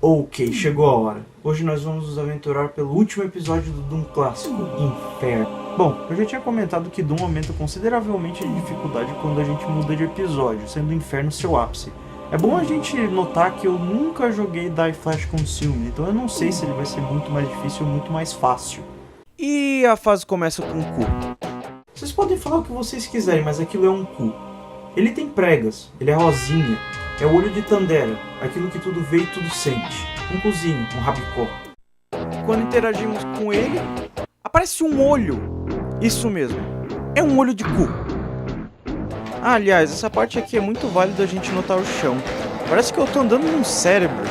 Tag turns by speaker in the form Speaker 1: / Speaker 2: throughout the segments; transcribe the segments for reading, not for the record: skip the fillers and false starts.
Speaker 1: Ok, chegou a hora. Hoje nós vamos nos aventurar pelo último episódio do Doom clássico, Inferno. Bom, eu já tinha comentado que Doom aumenta consideravelmente a dificuldade quando a gente muda de episódio, sendo o Inferno seu ápice. É bom a gente notar que eu nunca joguei Die Flash Consume, então eu não sei se ele vai ser muito mais difícil ou muito mais fácil.
Speaker 2: E a fase começa com um cu.
Speaker 1: Vocês podem falar o que vocês quiserem, mas aquilo é um cu. Ele tem pregas, ele é rosinha, é o olho de Tandera, aquilo que tudo vê e tudo sente. Um cozinho, um rabicó.
Speaker 2: Quando interagimos com ele, aparece um olho. Isso mesmo, é um olho de cu. Aliás, essa parte aqui é muito válida a gente notar o chão. Parece que eu tô andando num cérebro.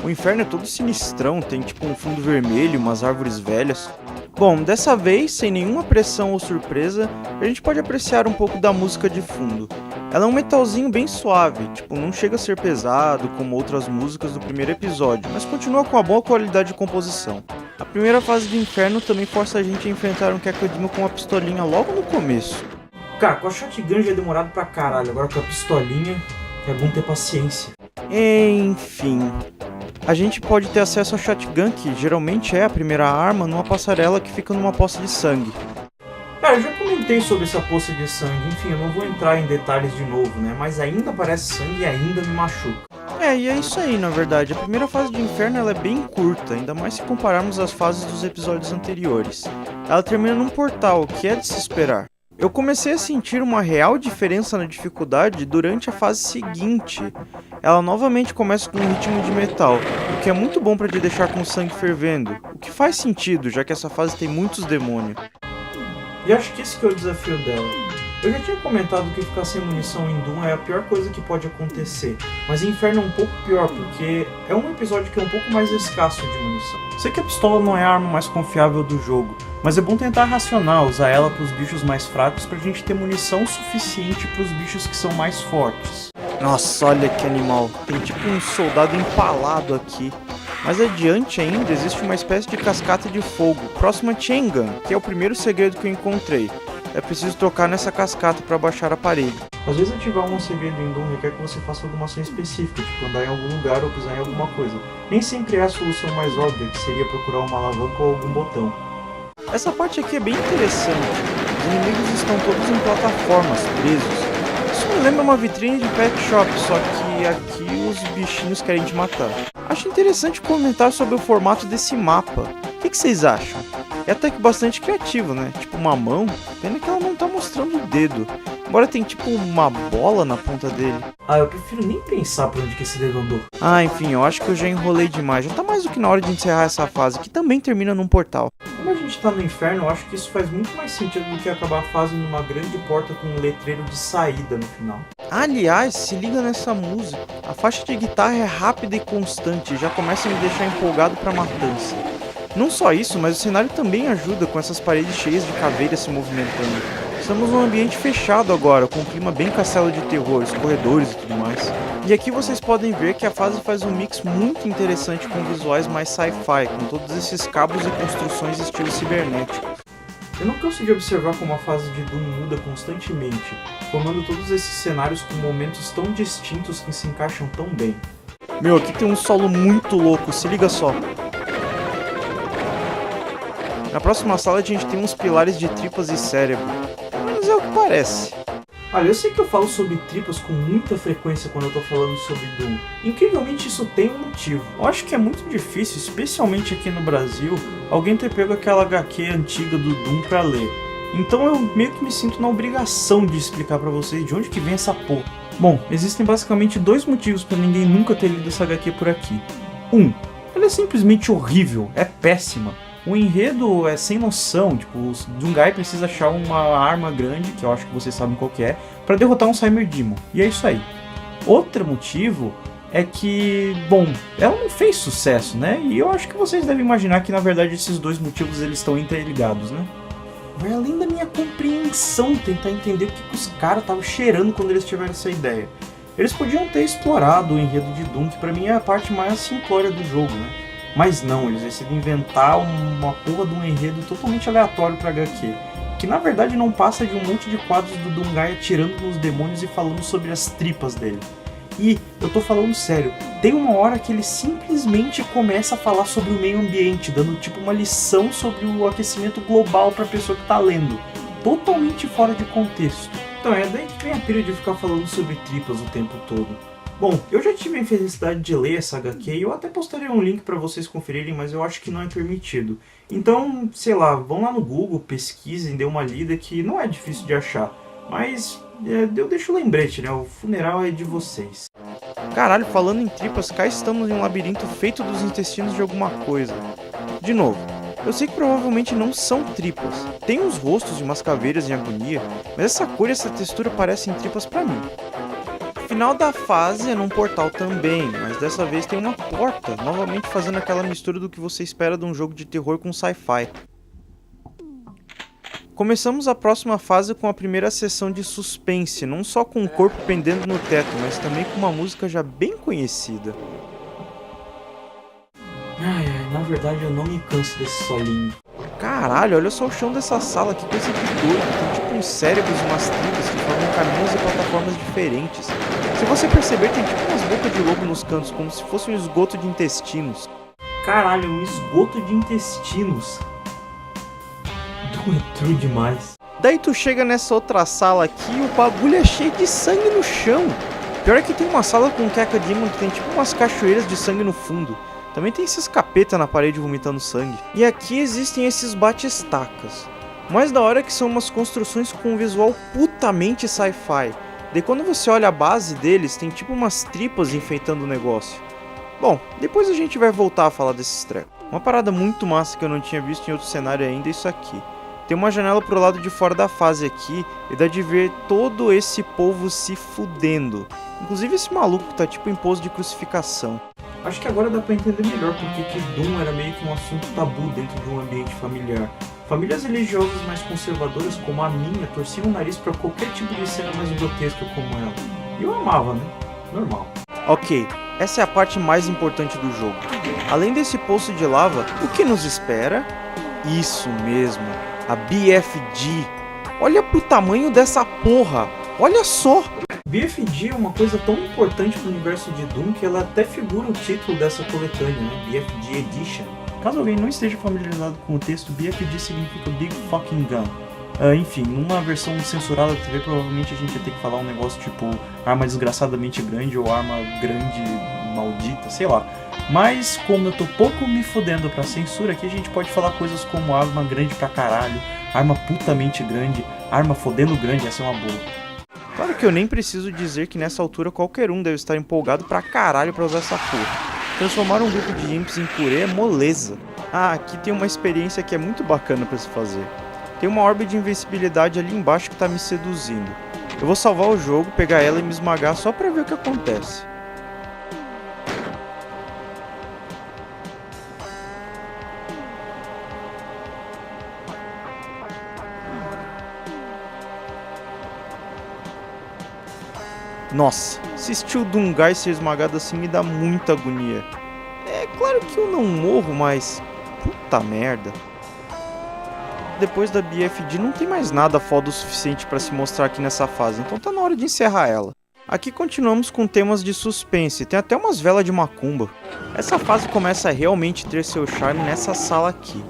Speaker 2: O inferno é todo sinistrão, tem tipo um fundo vermelho, umas árvores velhas. Bom, dessa vez, sem nenhuma pressão ou surpresa, a gente pode apreciar um pouco da música de fundo. Ela é um metalzinho bem suave, tipo, não chega a ser pesado como outras músicas do primeiro episódio, mas continua com uma boa qualidade de composição. A primeira fase do inferno também força a gente a enfrentar um Cacodimo com uma pistolinha logo no começo.
Speaker 1: Cara, com a shotgun já é demorado pra caralho, agora com a pistolinha é bom ter paciência.
Speaker 2: Enfim, a gente pode ter acesso ao shotgun, que geralmente é a primeira arma, numa passarela que fica numa poça de sangue.
Speaker 1: Cara, eu já comentei sobre essa poça de sangue, enfim, eu não vou entrar em detalhes de novo, né? Mas ainda parece sangue e ainda me machuca.
Speaker 2: E é isso aí, na verdade. A primeira fase do inferno ela é bem curta, ainda mais se compararmos as fases dos episódios anteriores. Ela termina num portal, o que é de se esperar. Eu comecei a sentir uma real diferença na dificuldade durante a fase seguinte. Ela novamente começa com um ritmo de metal, o que é muito bom para te deixar com o sangue fervendo, o que faz sentido, já que essa fase tem muitos demônios.
Speaker 1: E acho que esse que é o desafio dela. Eu já tinha comentado que ficar sem munição em Doom é a pior coisa que pode acontecer, mas Inferno é um pouco pior, porque é um episódio que é um pouco mais escasso de munição. Sei que a pistola não é a arma mais confiável do jogo, mas é bom tentar racionar, usar ela para os bichos mais fracos pra gente ter munição suficiente para os bichos que são mais fortes.
Speaker 2: Nossa, olha que animal, tem tipo um soldado empalado aqui. Mais adiante ainda existe uma espécie de cascata de fogo, próxima a Chain Gun, que é o primeiro segredo que eu encontrei. É preciso tocar nessa cascata para baixar a parede.
Speaker 1: Às vezes ativar um segredo em Doom requer que você faça alguma ação específica, tipo andar em algum lugar ou pisar em alguma coisa. Nem sempre é a solução mais óbvia, que seria procurar uma alavanca ou algum botão.
Speaker 2: Essa parte aqui é bem interessante. Os inimigos estão todos em plataformas, presos. Isso me lembra uma vitrine de pet shop, só que aqui os bichinhos querem te matar. Acho interessante comentar sobre o formato desse mapa. O que vocês acham? É até que bastante criativo, né? Tipo uma mão, pena que ela não tá mostrando o dedo. Embora tem tipo uma bola na ponta dele.
Speaker 1: Eu prefiro nem pensar por onde que esse dedo andou.
Speaker 2: Enfim, eu acho que eu já enrolei demais. Já tá mais do que na hora de encerrar essa fase, que também termina num portal.
Speaker 1: Como a gente tá no inferno, eu acho que isso faz muito mais sentido do que acabar a fase numa grande porta com um letreiro de saída no final.
Speaker 2: Aliás, se liga nessa música. A faixa de guitarra é rápida e constante, já começa a me deixar empolgado pra matança. Não só isso, mas o cenário também ajuda com essas paredes cheias de caveiras se movimentando. Estamos num ambiente fechado agora, com um clima bem castelo de terror, os corredores e tudo mais. E aqui vocês podem ver que a fase faz um mix muito interessante com visuais mais sci-fi, com todos esses cabos e construções estilo cibernético.
Speaker 1: Eu não canso de observar como a fase de Doom muda constantemente, formando todos esses cenários com momentos tão distintos que se encaixam tão bem.
Speaker 2: Meu, aqui tem um solo muito louco, se liga só. Na próxima sala a gente tem uns pilares de tripas e cérebro. Pelo menos é o que parece.
Speaker 1: Olha, eu sei que eu falo sobre tripas com muita frequência quando eu tô falando sobre Doom. Incrivelmente isso tem um motivo. Eu acho que é muito difícil, especialmente aqui no Brasil, alguém ter pego aquela HQ antiga do Doom pra ler. Então eu meio que me sinto na obrigação de explicar pra vocês de onde que vem essa porra. Bom, existem basicamente dois motivos pra ninguém nunca ter lido essa HQ por aqui. Ela é simplesmente horrível, é péssima. O enredo é sem noção, tipo, o Doomguy precisa achar uma arma grande, que eu acho que vocês sabem qual que é, pra derrotar um Cymerdemon, e é isso aí. Outro motivo é que, bom, ela não fez sucesso, né, e eu acho que vocês devem imaginar que na verdade esses dois motivos eles estão interligados, né. Vai além da minha compreensão tentar entender o que os caras estavam cheirando quando eles tiveram essa ideia. Eles podiam ter explorado o enredo de Doom, que pra mim é a parte mais simplória do jogo, né. Mas não, eles decidem inventar uma porra de um enredo totalmente aleatório pra HQ, que na verdade não passa de um monte de quadros do Doomguy atirando nos demônios e falando sobre as tripas dele. aqui, eu tô falando sério, tem uma hora que ele simplesmente começa a falar sobre o meio ambiente, dando tipo uma lição sobre o aquecimento global pra pessoa que tá lendo. Totalmente fora de contexto. Então é daí que vem a pira de ficar falando sobre tripas o tempo todo. Bom, eu já tive a infelicidade de ler essa HQ e eu até postaria um link pra vocês conferirem, mas eu acho que não é permitido. Então, sei lá, vão lá no Google, pesquisem, dê uma lida que não é difícil de achar. Mas eu deixo o lembrete, né? O funeral é de vocês.
Speaker 2: Caralho, falando em tripas, cá estamos em um labirinto feito dos intestinos de alguma coisa. De novo, eu sei que provavelmente não são tripas. Tem uns rostos de umas caveiras em agonia, mas essa cor e essa textura parecem tripas pra mim. O final da fase é num portal também, mas dessa vez tem uma porta, novamente fazendo aquela mistura do que você espera de um jogo de terror com sci-fi. Começamos a próxima fase com a primeira sessão de suspense, não só com o corpo pendendo no teto, mas também com uma música já bem conhecida.
Speaker 1: Ai, na verdade eu não me canso desse solinho.
Speaker 2: Caralho, olha só o chão dessa sala, que coisa de doido. Tem tipo uns cérebros e umas tripas que formam caminhos e plataformas diferentes. Se você perceber, tem tipo umas bocas de lobo nos cantos, como se fosse um esgoto de intestinos.
Speaker 1: Caralho, um esgoto de intestinos. É true demais.
Speaker 2: Daí tu chega nessa outra sala aqui e o bagulho é cheio de sangue no chão. Pior é que tem uma sala com Keka Demon que tem tipo umas cachoeiras de sangue no fundo. Também tem esses capeta na parede vomitando sangue. E aqui existem esses bate-estacas. O mais da hora é que são umas construções com um visual putamente sci-fi. Daí quando você olha a base deles, tem tipo umas tripas enfeitando o negócio. Bom, depois a gente vai voltar a falar desses trecos. Uma parada muito massa que eu não tinha visto em outro cenário ainda é isso aqui. Tem uma janela pro lado de fora da fase aqui e dá de ver todo esse povo se fudendo. Inclusive esse maluco que tá tipo em pose de crucificação.
Speaker 1: Acho que agora dá pra entender melhor porque que Doom era meio que um assunto tabu dentro de um ambiente familiar. Famílias religiosas mais conservadoras como a minha torciam o nariz pra qualquer tipo de cena mais grotesca como ela. E eu amava, né? Normal.
Speaker 2: Ok, essa é a parte mais importante do jogo. Além desse poço de lava, o que nos espera? Isso mesmo, a BFG. Olha pro tamanho dessa porra, olha só!
Speaker 1: BFG é uma coisa tão importante pro universo de Doom que ela até figura o título dessa coletânea, né? BFG Edition. Caso alguém não esteja familiarizado com o texto, BFG significa Big Fucking Gun. Enfim, numa versão censurada da TV, provavelmente a gente ia ter que falar um negócio tipo arma desgraçadamente grande ou arma grande maldita, sei lá. Mas como eu tô pouco me fodendo pra censura, aqui a gente pode falar coisas como arma grande pra caralho, arma putamente grande, arma fodendo grande, essa é uma boa.
Speaker 2: Claro que eu nem preciso dizer que nessa altura qualquer um deve estar empolgado pra caralho pra usar essa porra. Transformar um grupo de imps em purê é moleza. Ah, aqui tem uma experiência que é muito bacana pra se fazer. Tem uma orbe de invencibilidade ali embaixo que tá me seduzindo. Eu vou salvar o jogo, pegar ela e me esmagar só pra ver o que acontece. Nossa, assistir o Dungai ser esmagado assim me dá muita agonia. É claro que eu não morro, mas... puta merda. Depois da BFG não tem mais nada foda o suficiente pra se mostrar aqui nessa fase, então tá na hora de encerrar ela. Aqui continuamos com temas de suspense, tem até umas velas de macumba. Essa fase começa a realmente ter seu charme nessa sala aqui.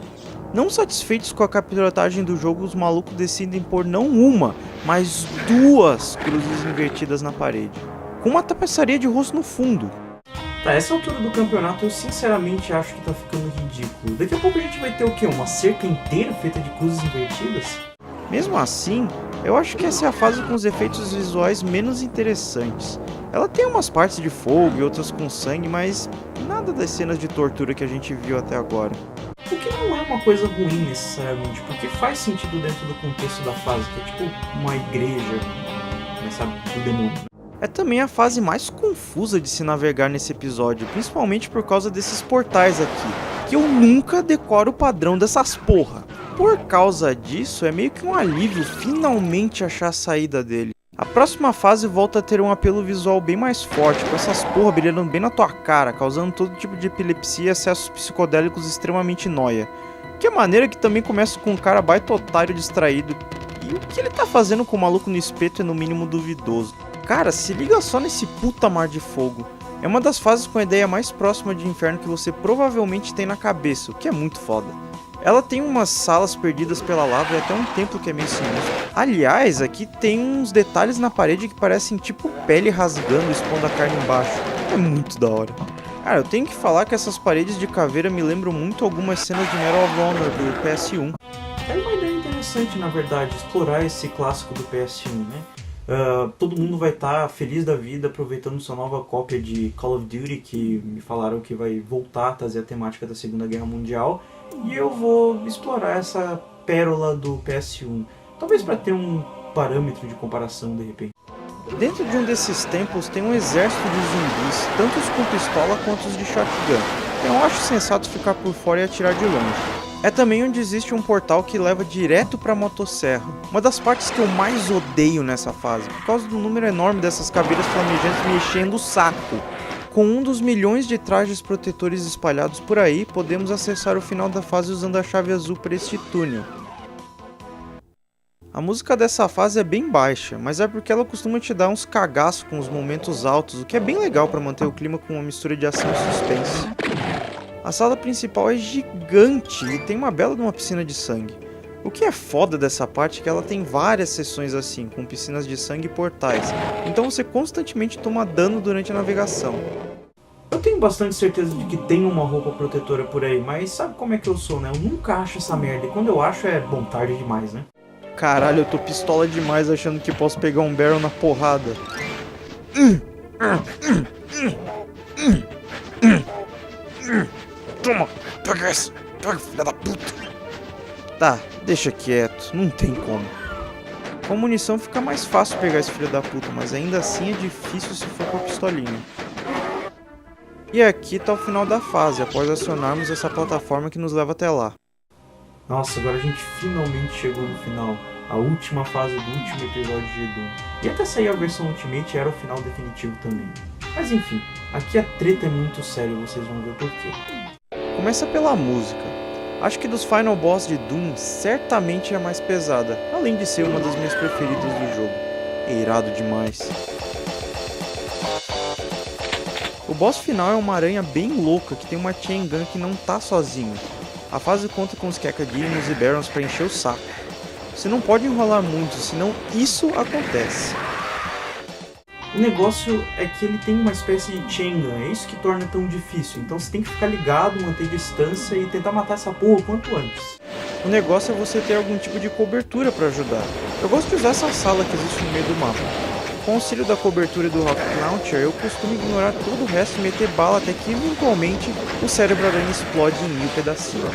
Speaker 2: Não satisfeitos com a capturagem do jogo, os malucos decidem pôr não uma, mas duas cruzes invertidas na parede, com uma tapeçaria de rosto no fundo.
Speaker 1: Tá, essa altura do campeonato eu sinceramente acho que tá ficando ridículo. Daqui a pouco a gente vai ter o quê? Uma cerca inteira feita de cruzes invertidas?
Speaker 2: Mesmo assim, eu acho que essa é a fase com os efeitos visuais menos interessantes. Ela tem umas partes de fogo e outras com sangue, mas nada das cenas de tortura que a gente viu até agora.
Speaker 1: O que não é uma coisa ruim necessariamente, porque faz sentido dentro do contexto da fase, que é tipo uma igreja, mas sabe, do demônio.
Speaker 2: É também a fase mais confusa de se navegar nesse episódio, principalmente por causa desses portais aqui, que eu nunca decoro o padrão dessas porra. Por causa disso, é meio que um alívio finalmente achar a saída dele. A próxima fase volta a ter um apelo visual bem mais forte, com essas porra brilhando bem na tua cara, causando todo tipo de epilepsia e acessos psicodélicos extremamente nóia. Que é maneira que também começa com um cara baita otário distraído, e o que ele tá fazendo com o maluco no espeto é no mínimo duvidoso. Cara, se liga só nesse puta mar de fogo. É uma das fases com a ideia mais próxima de inferno que você provavelmente tem na cabeça, o que é muito foda. Ela tem umas salas perdidas pela lava e até um templo que é meio sinistro. Aliás, aqui tem uns detalhes na parede que parecem tipo pele rasgando e expondo a carne embaixo. É muito da hora. Cara, eu tenho que falar que essas paredes de caveira me lembram muito algumas cenas de Medal of Honor do PS1.
Speaker 1: É uma ideia interessante, na verdade, explorar esse clássico do PS1, né? Todo mundo vai estar feliz da vida aproveitando sua nova cópia de Call of Duty, que me falaram que vai voltar a trazer a temática da Segunda Guerra Mundial, e eu vou explorar essa pérola do PS1, talvez para ter um parâmetro de comparação de repente.
Speaker 2: Dentro de um desses templos tem um exército de zumbis, tanto os com pistola quanto os de shotgun. Eu acho sensato ficar por fora e atirar de longe. É também onde existe um portal que leva direto pra motosserra. Uma das partes que eu mais odeio nessa fase, por causa do número enorme dessas caveiras flamejantes me enchendo o saco. Com um dos milhões de trajes protetores espalhados por aí, podemos acessar o final da fase usando a chave azul para este túnel. A música dessa fase é bem baixa, mas é porque ela costuma te dar uns cagaços com os momentos altos, o que é bem legal para manter o clima com uma mistura de ação e suspense. A sala principal é gigante e tem uma bela de uma piscina de sangue. O que é foda dessa parte é que ela tem várias seções assim, com piscinas de sangue e portais, então você constantemente toma dano durante a navegação.
Speaker 1: Eu tenho bastante certeza de que tem uma roupa protetora por aí, mas sabe como é que eu sou, né? Eu nunca acho essa merda, e quando eu acho é bom, tarde demais, né?
Speaker 2: Caralho, eu tô pistola demais achando que posso pegar um barrel na porrada. Toma, pega essa, pega, filha da puta. Tá, deixa quieto, não tem como. Com munição fica mais fácil pegar esse filho da puta, mas ainda assim é difícil se for com a pistolinha. E aqui tá o final da fase, após acionarmos essa plataforma que nos leva até lá.
Speaker 1: Nossa, agora a gente finalmente chegou no final. A última fase do último episódio de Doom. E até sair a versão Ultimate era o final definitivo também. Mas enfim, aqui a treta é muito séria e vocês vão ver o porquê.
Speaker 2: Começa pela música. Acho que dos Final Boss de Doom, certamente é a mais pesada, além de ser uma das minhas preferidas do jogo. É irado demais. O boss final é uma aranha bem louca que tem uma chain gun que não tá sozinho. A fase conta com os Cacademons e Barons para encher o saco. Você não pode enrolar muito, senão isso acontece.
Speaker 1: O negócio é que ele tem uma espécie de chain gun, é isso que torna tão difícil. Então você tem que ficar ligado, manter distância e tentar matar essa porra o quanto antes.
Speaker 2: O negócio é você ter algum tipo de cobertura para ajudar. Eu gosto de usar essa sala que existe no meio do mapa. Com o auxílio da cobertura e do Rocket Launcher, eu costumo ignorar todo o resto e meter bala até que eventualmente o cérebro aranha explode em 1000 pedacinhos.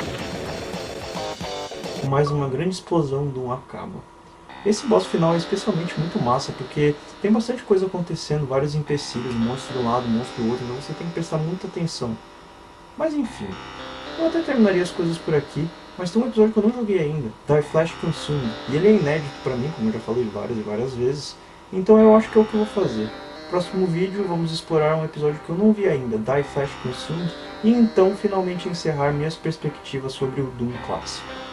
Speaker 1: Com mais uma grande explosão de um acaba. Esse boss final é especialmente muito massa porque tem bastante coisa acontecendo, vários empecilhos, monstro de um lado, monstro do outro, então você tem que prestar muita atenção. Mas enfim, eu até terminaria as coisas por aqui, mas tem um episódio que eu não joguei ainda, Die Flash Consumed, e ele é inédito pra mim, como eu já falei várias e várias vezes, então eu acho que é o que eu vou fazer. Próximo vídeo vamos explorar um episódio que eu não vi ainda, Die Flash Consumed, e então finalmente encerrar minhas perspectivas sobre o Doom clássico.